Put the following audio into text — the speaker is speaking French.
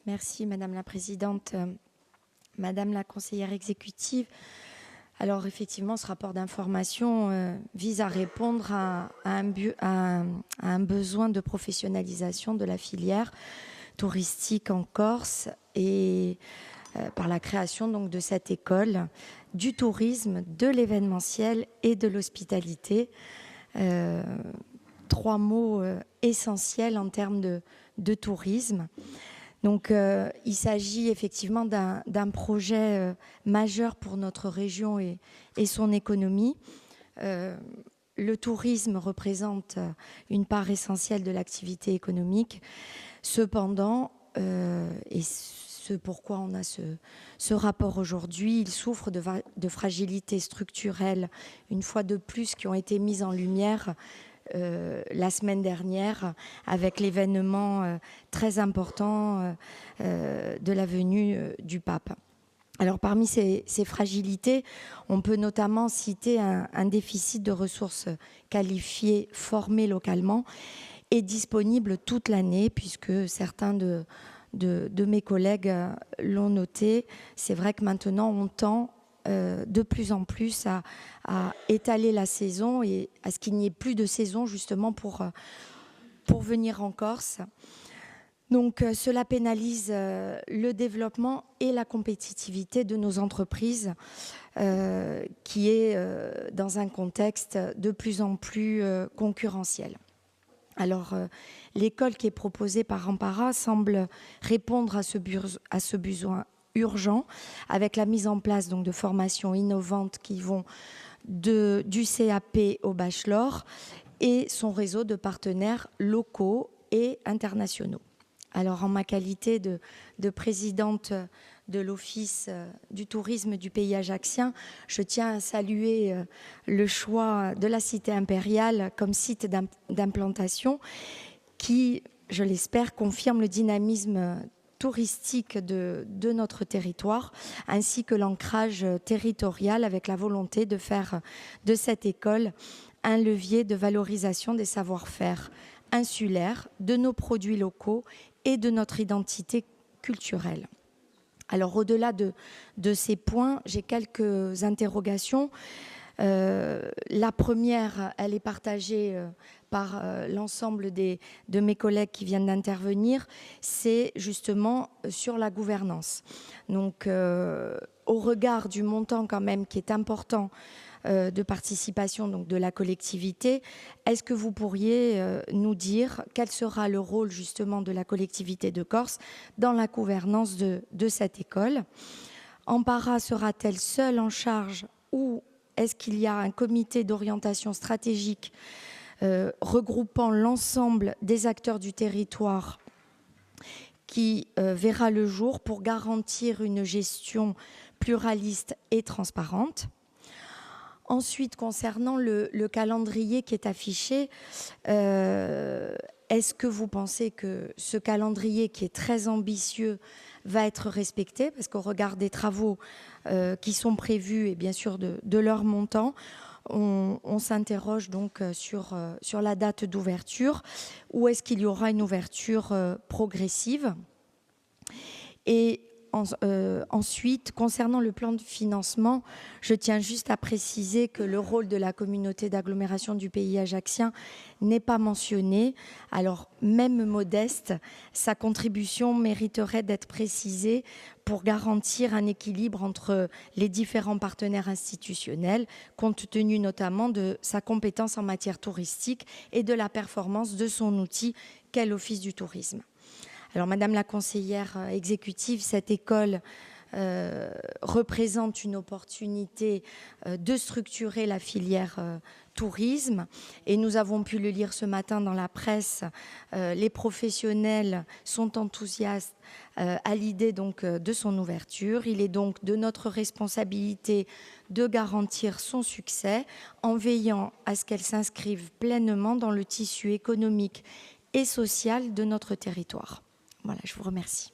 Merci Madame la Présidente. Madame la conseillère exécutive, alors effectivement, ce rapport d'information vise à répondre à un besoin de professionnalisation de la filière touristique en Corse et par la création donc de cette école du tourisme, de l'événementiel et de l'hospitalité. Trois mots essentiels en termes de tourisme. Donc, il s'agit effectivement d'un projet majeur pour notre région et son économie. Le tourisme représente une part essentielle de l'activité économique. Cependant, et ce pourquoi on a ce rapport aujourd'hui, il souffre de fragilités structurelles, une fois de plus, qui ont été mises en lumière la semaine dernière avec l'événement très important de la venue du pape. Alors parmi ces fragilités, on peut notamment citer un déficit de ressources qualifiées, formées localement et disponibles toute l'année, puisque certains de mes collègues l'ont noté. C'est vrai que maintenant on tend de plus en plus à étaler la saison et à ce qu'il n'y ait plus de saison justement pour venir en Corse. Donc cela pénalise le développement et la compétitivité de nos entreprises qui est dans un contexte de plus en plus concurrentiel. Alors l'école qui est proposée par Ampara semble répondre à ce besoin urgent, avec la mise en place donc, de formations innovantes qui vont du CAP au bachelor et son réseau de partenaires locaux et internationaux. Alors en ma qualité de présidente de l'Office du tourisme du pays ajaccien, je tiens à saluer le choix de la cité impériale comme site d'implantation qui, je l'espère, confirme le dynamisme touristique de notre territoire, ainsi que l'ancrage territorial avec la volonté de faire de cette école un levier de valorisation des savoir-faire insulaires, de nos produits locaux et de notre identité culturelle. Alors au-delà de ces points, j'ai quelques interrogations. La première, elle est partagée par l'ensemble de mes collègues qui viennent d'intervenir, c'est justement sur la gouvernance. Donc, au regard du montant quand même qui est important de participation donc, de la collectivité, est-ce que vous pourriez nous dire quel sera le rôle justement de la collectivité de Corse dans la gouvernance de cette école? Ampara sera-t-elle seule en charge ou est-ce qu'il y a un comité d'orientation stratégique regroupant l'ensemble des acteurs du territoire qui verra le jour pour garantir une gestion pluraliste et transparente? Ensuite, concernant le calendrier qui est affiché, est-ce que vous pensez que ce calendrier qui est très ambitieux va être respecté? Parce qu'au regard des travaux qui sont prévus et bien sûr de leur montant, on s'interroge donc sur la date d'ouverture. Ou est-ce qu'il y aura une ouverture progressive? Et ensuite, concernant le plan de financement, je tiens juste à préciser que le rôle de la communauté d'agglomération du pays ajaccien n'est pas mentionné. Alors, même modeste, sa contribution mériterait d'être précisée pour garantir un équilibre entre les différents partenaires institutionnels, compte tenu notamment de sa compétence en matière touristique et de la performance de son outil qu'est l'Office du tourisme. Alors, Madame la conseillère exécutive, cette école représente une opportunité de structurer la filière tourisme. Et nous avons pu le lire ce matin dans la presse. Les professionnels sont enthousiastes à l'idée donc de son ouverture. Il est donc de notre responsabilité de garantir son succès en veillant à ce qu'elle s'inscrive pleinement dans le tissu économique et social de notre territoire. Voilà, je vous remercie.